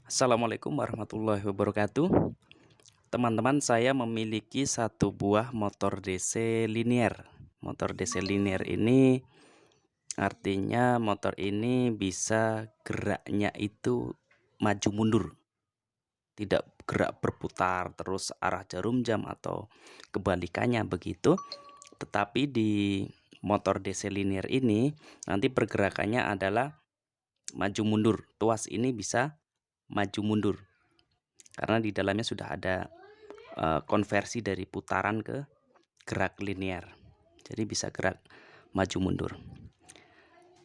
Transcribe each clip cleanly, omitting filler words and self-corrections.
Assalamualaikum warahmatullahi wabarakatuh. Teman-teman, saya memiliki satu buah motor DC linear. Motor DC linear ini artinya motor ini bisa geraknya itu maju mundur, tidak gerak berputar terus arah jarum jam atau kebalikannya begitu. Tetapi di motor DC linear ini nanti pergerakannya adalah maju mundur. Tuas ini bisa maju mundur karena di dalamnya sudah ada konversi dari putaran ke gerak linear. Jadi bisa gerak maju mundur.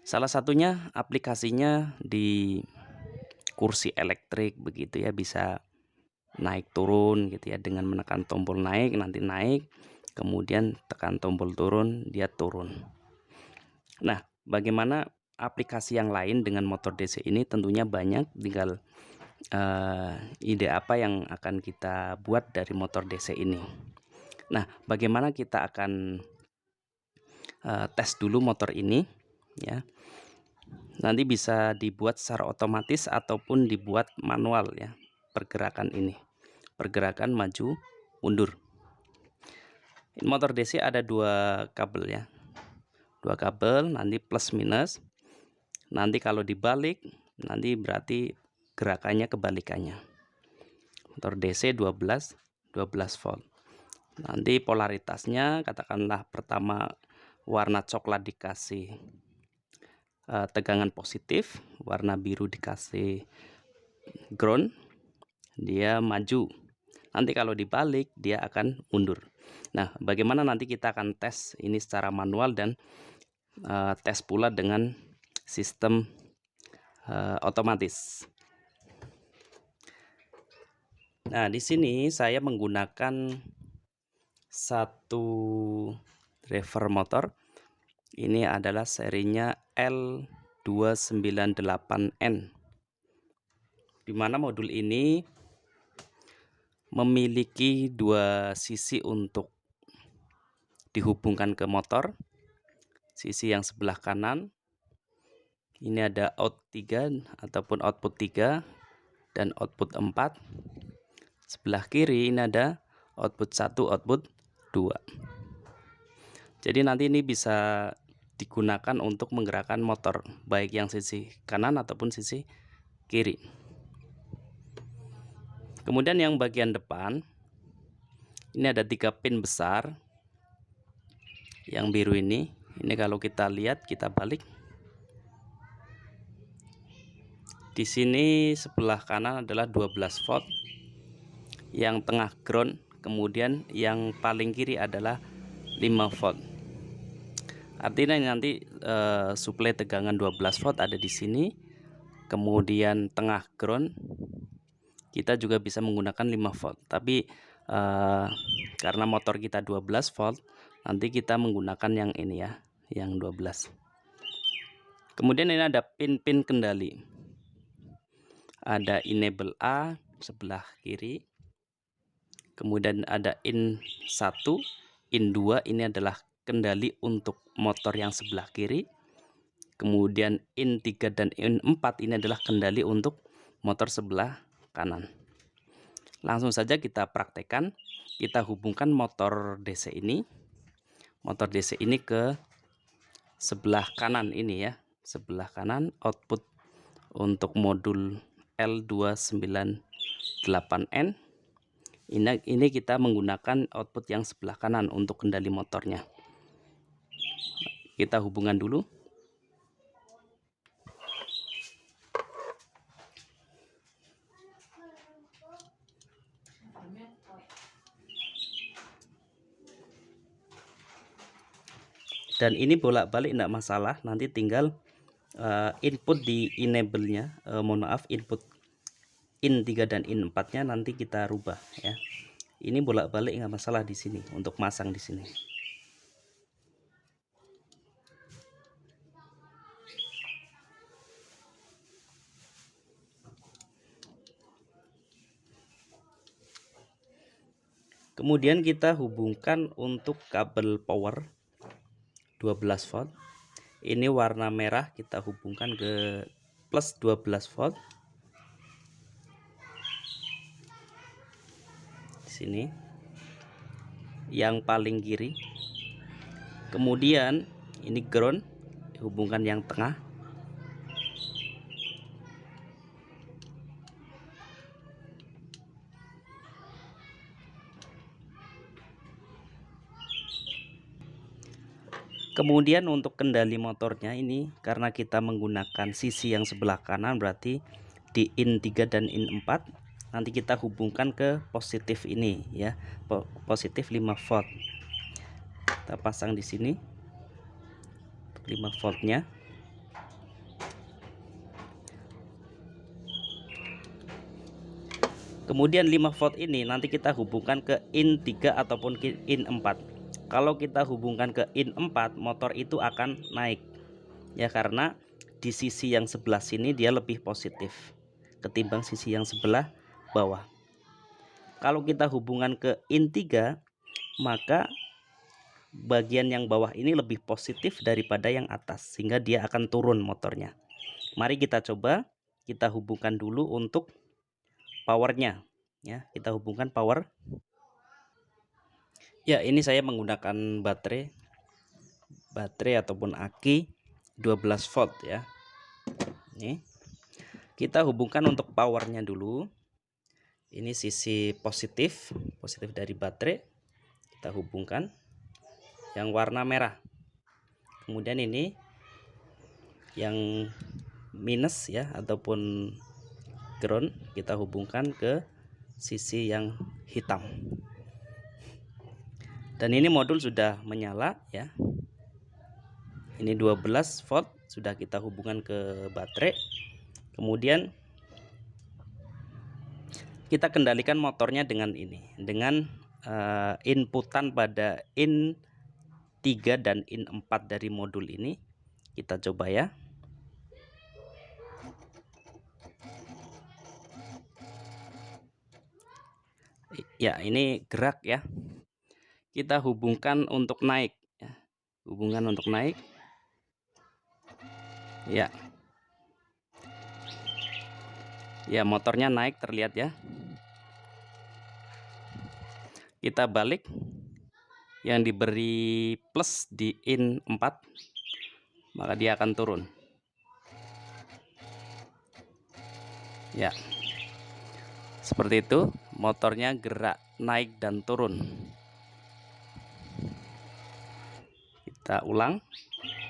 Salah satunya aplikasinya di kursi elektrik begitu ya, bisa naik turun gitu ya, dengan menekan tombol naik nanti naik, kemudian tekan tombol turun dia turun. Nah, bagaimana aplikasi yang lain dengan motor DC ini? Tentunya banyak, tinggal ide apa yang akan kita buat dari motor DC ini. Nah, bagaimana kita akan tes dulu motor ini ya. Nanti bisa dibuat secara otomatis ataupun dibuat manual ya, pergerakan ini. Pergerakan maju mundur. Motor DC ada dua kabel ya. Dua kabel, nanti plus minus. Nanti kalau dibalik nanti berarti gerakannya kebalikannya. Motor DC 12 volt. Nanti polaritasnya katakanlah pertama warna coklat dikasih tegangan positif, warna biru dikasih ground, dia maju. Nanti kalau dibalik dia akan mundur. Nah, bagaimana nanti kita akan tes ini secara manual dan tes pula dengan sistem otomatis. Nah, di sini saya menggunakan satu driver motor. Ini adalah serinya L298N, di mana modul ini memiliki dua sisi untuk dihubungkan ke motor. Sisi yang sebelah kanan ini ada out 3 ataupun output 3 dan output 4. Sebelah kiri ini ada output 1, output 2. Jadi nanti ini bisa digunakan untuk menggerakkan motor, baik yang sisi kanan ataupun sisi kiri. Kemudian yang bagian depan ini ada 3 pin besar. Yang biru ini kalau kita lihat, kita balik. Di sini sebelah kanan adalah 12 volt. Yang tengah ground, kemudian yang paling kiri adalah 5 volt. Artinya nanti suplai tegangan 12 volt ada di sini. Kemudian tengah ground kita juga bisa menggunakan 5 volt. Tapi karena motor kita 12 volt, nanti kita menggunakan yang ini ya, yang 12. Kemudian ini ada pin-pin kendali. Ada enable A sebelah kiri. Kemudian ada in 1, in 2 ini adalah kendali untuk motor yang sebelah kiri. Kemudian in 3 dan in 4 ini adalah kendali untuk motor sebelah kanan. Langsung saja kita praktekkan. Kita hubungkan motor DC ini ke sebelah kanan ini ya. Sebelah kanan output untuk modul L298N. Ini kita menggunakan output yang sebelah kanan untuk kendali motornya. Kita hubungan dulu. Dan ini bolak-balik tidak masalah, nanti tinggal input di enable-nya, mohon maaf, input in 3 dan in 4-nya nanti kita rubah ya. Ini bolak-balik nggak masalah di sini untuk masang di sini. Kemudian kita hubungkan untuk kabel power 12 volt. Ini warna merah kita hubungkan ke plus 12 volt. sini, yang paling kiri. Kemudian ini ground, hubungkan yang tengah. Kemudian untuk kendali motornya ini, karena kita menggunakan sisi yang sebelah kanan, berarti di in 3 dan in 4 nanti kita hubungkan ke positif ini ya, positif 5 volt. Kita pasang di sini 5 voltnya. Kemudian 5 volt ini nanti kita hubungkan ke in 3 ataupun ke in 4. Kalau kita hubungkan ke in 4, motor itu akan naik ya, karena di sisi yang sebelah sini dia lebih positif ketimbang sisi yang sebelah bawah. Kalau kita hubungan ke in 3, maka bagian yang bawah ini lebih positif daripada yang atas, sehingga dia akan turun motornya. Mari kita coba, kita hubungkan dulu untuk powernya ya. Kita hubungkan power. Ya, ini saya menggunakan baterai ataupun aki 12 volt ya. Ini kita hubungkan untuk powernya dulu. Ini sisi positif dari baterai, kita hubungkan yang warna merah. Kemudian ini yang minus ya, ataupun ground, kita hubungkan ke sisi yang hitam. Dan ini modul sudah menyala ya. Ini 12 volt sudah kita hubungkan ke baterai. Kemudian kita kendalikan motornya dengan ini, dengan inputan pada in 3 dan in 4 dari modul ini. Kita coba ya. Ya, ini gerak ya. Kita hubungkan untuk naik ya. Hubungan untuk naik. Ya. Ya, motornya naik, terlihat ya. Kita balik. Yang diberi plus di in 4, maka dia akan turun. Ya. Seperti itu, motornya gerak naik dan turun. Kita ulang,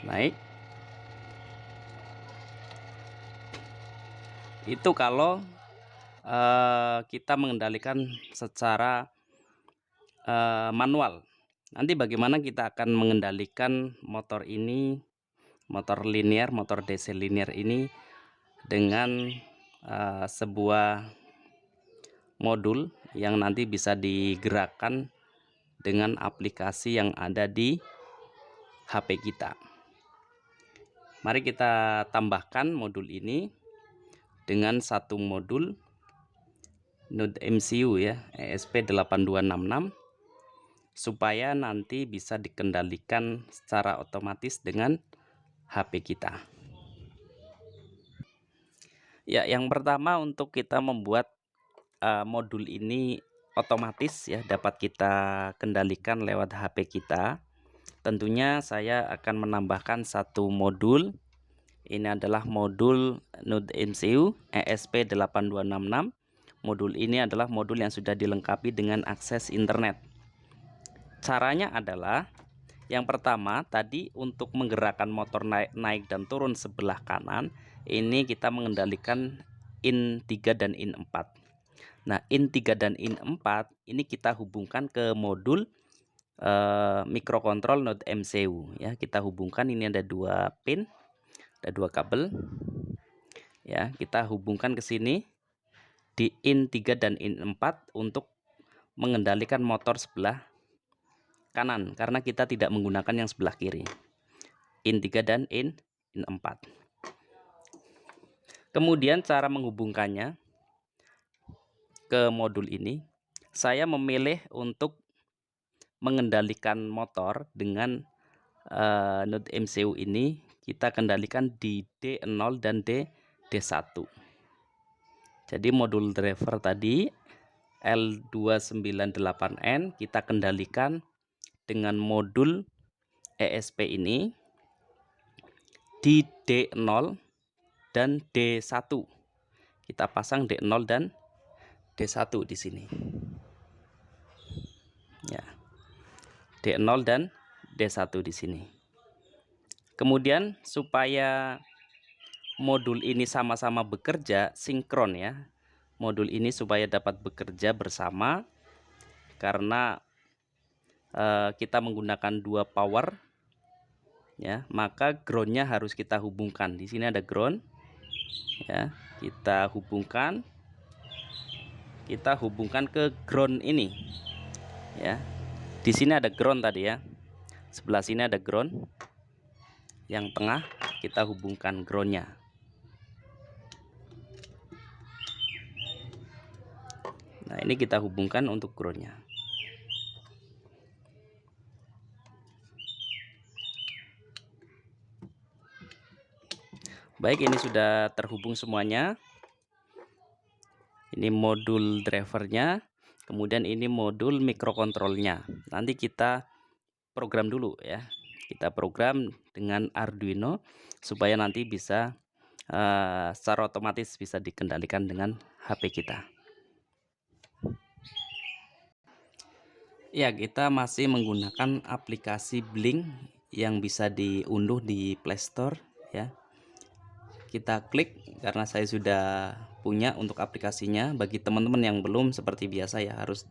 naik. Itu kalau kita mengendalikan secara manual. Nanti bagaimana kita akan mengendalikan motor ini, motor linear, motor DC linear ini dengan sebuah modul yang nanti bisa digerakkan dengan aplikasi yang ada di HP kita. Mari kita tambahkan modul ini dengan satu modul Node MCU ya, ESP8266, supaya nanti bisa dikendalikan secara otomatis dengan HP kita. Ya, yang pertama untuk kita membuat modul ini otomatis ya, dapat kita kendalikan lewat HP kita. Tentunya saya akan menambahkan satu modul. Ini adalah modul Node MCU ESP8266. Modul ini adalah modul yang sudah dilengkapi dengan akses internet. Caranya adalah, yang pertama tadi untuk menggerakkan motor naik dan turun sebelah kanan, ini kita mengendalikan in 3 dan in 4. Nah, in 3 dan in 4 ini kita hubungkan ke modul mikrokontrol Node MCU ya. Kita hubungkan, ini ada dua pin, ada dua kabel ya. Kita hubungkan ke sini di in 3 dan in 4 untuk mengendalikan motor sebelah kanan, karena kita tidak menggunakan yang sebelah kiri. In 3 dan in 4. Kemudian cara menghubungkannya ke modul ini, saya memilih untuk mengendalikan motor dengan Node MCU ini. Kita kendalikan di D0 dan D1. Jadi modul driver tadi L298N kita kendalikan dengan modul ESP ini di D0 dan D1. Kita pasang D0 dan D1 di sini. Ya. D0 dan D1 di sini. Kemudian supaya modul ini sama-sama bekerja sinkron ya. Modul ini supaya dapat bekerja bersama karena kita menggunakan dua power ya, maka groundnya harus kita hubungkan. Di sini ada ground ya, kita hubungkan ke ground ini ya. Di sini ada ground tadi ya, sebelah sini ada ground, yang tengah kita hubungkan groundnya. Nah, ini kita hubungkan untuk groundnya. Baik, ini sudah terhubung semuanya. Ini modul drivernya, kemudian ini modul mikrokontrolnya. Nanti kita program dulu ya. Kita program dengan Arduino supaya nanti bisa secara otomatis bisa dikendalikan dengan HP kita. Ya, kita masih menggunakan aplikasi Blink yang bisa diunduh di Play Store ya. Kita klik karena saya sudah punya untuk aplikasinya. Bagi teman-teman yang belum, seperti biasa ya, harus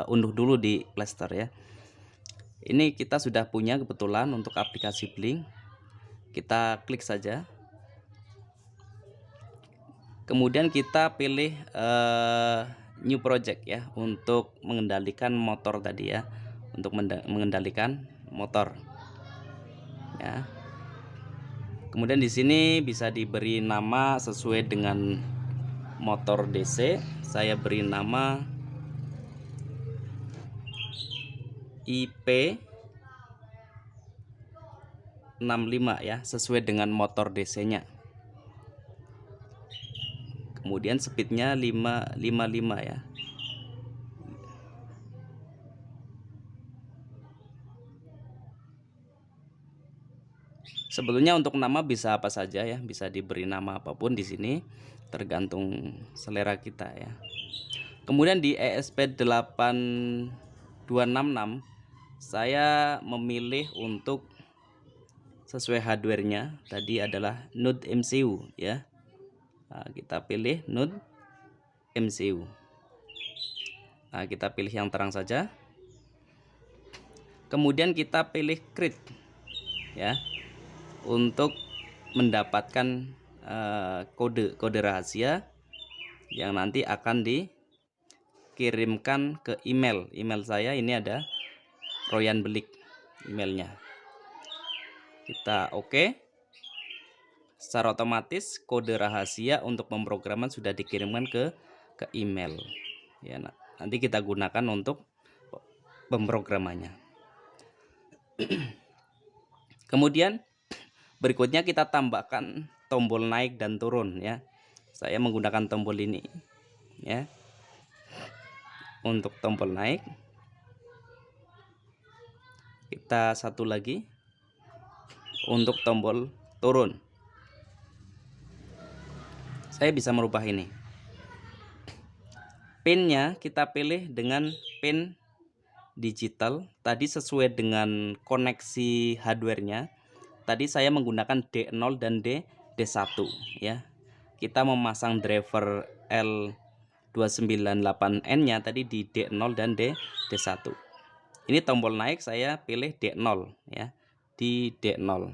unduh dulu di Play Store ya. Ini kita sudah punya kebetulan untuk aplikasi Blink. Kita klik saja. Kemudian kita pilih new project ya untuk mengendalikan motor tadi ya. Untuk mengendalikan motor. Ya. Kemudian di sini bisa diberi nama sesuai dengan motor DC. Saya beri nama IP65 ya, sesuai dengan motor DC-nya. Kemudian speednya 555 ya. Sebetulnya untuk nama bisa apa saja ya, bisa diberi nama apapun di sini, tergantung selera kita ya. Kemudian di ESP8266 saya memilih untuk sesuai hardware-nya tadi adalah Node MCU ya. Nah, kita pilih Node MCU. Nah, kita pilih yang terang saja. Kemudian kita pilih create ya, untuk mendapatkan kode rahasia yang nanti akan dikirimkan ke email saya. Ini ada Royan Belik emailnya. Kita oke. Secara otomatis kode rahasia untuk pemrograman sudah dikirimkan ke email ya. Nanti kita gunakan untuk pemrogramannya. Kemudian berikutnya kita tambahkan tombol naik dan turun ya. Saya menggunakan tombol ini ya. Untuk tombol naik kita satu lagi untuk tombol turun. Saya bisa merubah ini. Pinnya kita pilih dengan pin digital. Tadi sesuai dengan koneksi hardware-nya. Tadi saya menggunakan D0 dan D1 ya. Kita memasang driver L298N-nya tadi di D0 dan D1. Ini tombol naik saya pilih D0 ya. Di D0.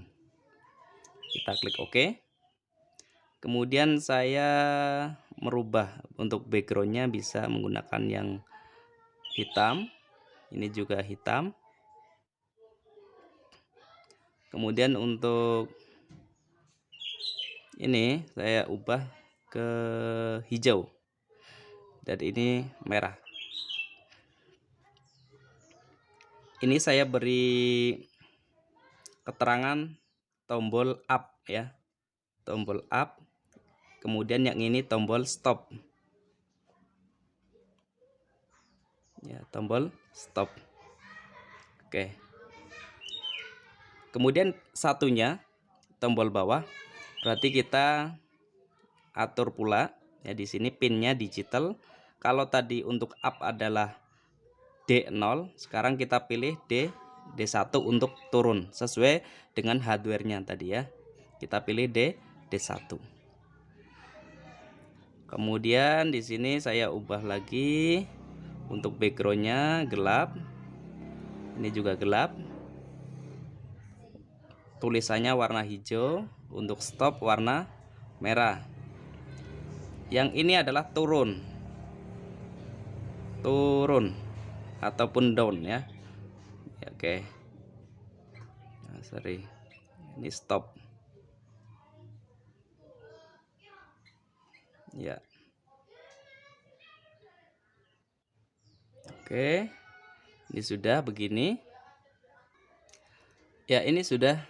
Kita klik OK. Kemudian saya merubah untuk backgroundnya, bisa menggunakan yang hitam. Ini juga hitam. Kemudian untuk ini saya ubah ke hijau. Dan ini merah. Ini saya beri keterangan tombol up ya. Tombol up. Kemudian yang ini tombol stop. ya, tombol stop. Oke. Kemudian satunya tombol bawah, berarti kita atur pula ya, di sini pinnya digital. Kalau tadi untuk up adalah D0, sekarang kita pilih D1 untuk turun sesuai dengan hardware-nya tadi ya. Kita pilih D1. Kemudian di sini saya ubah lagi untuk backgroundnya gelap. Ini juga gelap. Tulisannya warna hijau, untuk stop warna merah. Yang ini adalah turun ataupun down ya. Oke. Nah, sorry. Ini stop. Ya. Oke. Ini sudah begini. Ya, ini sudah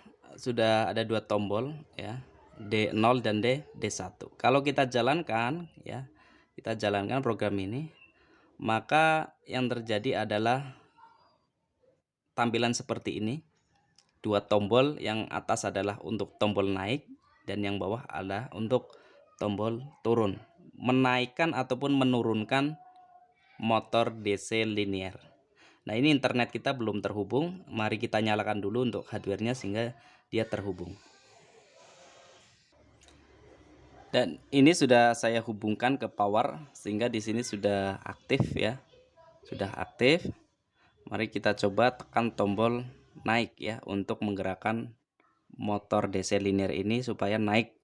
ada dua tombol ya. D0 dan D1. Kalau kita jalankan ya, kita jalankan program ini, maka yang terjadi adalah tampilan seperti ini. Dua tombol, yang atas adalah untuk tombol naik dan yang bawah adalah untuk tombol turun, menaikkan ataupun menurunkan motor DC linear. Nah, ini internet kita belum terhubung, mari kita nyalakan dulu untuk hardware-nya sehingga dia terhubung. Dan ini sudah saya hubungkan ke power sehingga di sini sudah aktif ya. Sudah aktif. Mari kita coba tekan tombol naik ya untuk menggerakkan motor DC linear ini supaya naik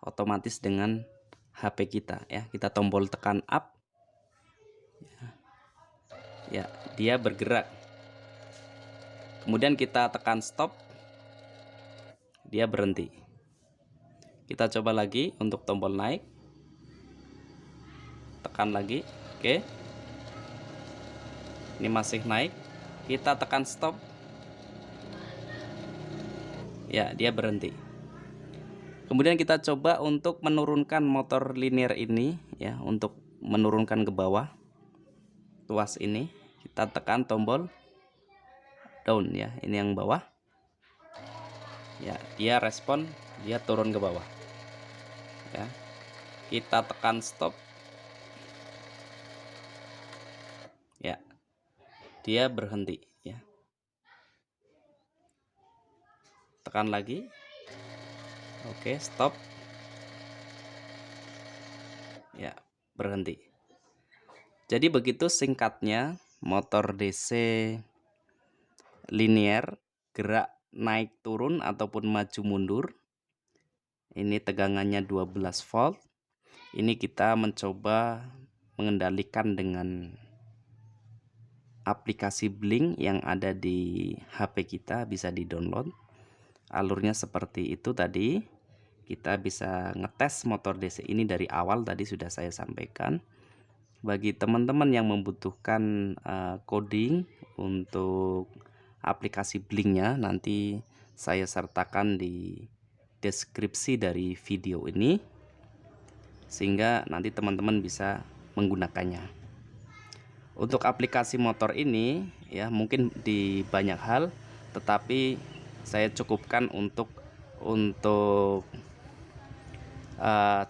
otomatis dengan HP kita ya. Kita tombol tekan up. Ya, dia bergerak. Kemudian kita tekan stop. Dia berhenti. Kita coba lagi untuk tombol naik. Tekan lagi. Oke. Ini masih naik. Kita tekan stop. Ya, dia berhenti. Kemudian kita coba untuk menurunkan motor linear ini ya, untuk menurunkan ke bawah. Tuas ini kita tekan tombol down ya. Ini yang bawah. Ya, dia respon, dia turun ke bawah. Ya. Kita tekan stop. Ya. Dia berhenti ya. Tekan lagi. Oke, stop. Ya, berhenti. Jadi begitu singkatnya motor DC linear, gerak naik turun ataupun maju mundur. Ini tegangannya 12 volt. Ini kita mencoba mengendalikan dengan aplikasi Blink yang ada di HP kita, bisa di-download. Alurnya seperti itu tadi. Kita bisa ngetes motor DC ini dari awal, tadi sudah saya sampaikan. Bagi teman-teman yang membutuhkan coding untuk aplikasi Blinknya, nanti saya sertakan di deskripsi dari video ini sehingga nanti teman-teman bisa menggunakannya. Untuk aplikasi motor ini ya, mungkin di banyak hal, tetapi saya cukupkan untuk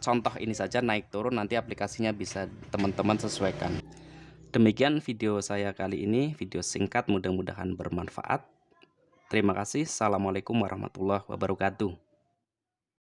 contoh ini saja, naik turun, nanti aplikasinya bisa teman-teman sesuaikan. Demikian video saya kali ini, video singkat, mudah-mudahan bermanfaat. Terima kasih. Assalamualaikum warahmatullahi wabarakatuh.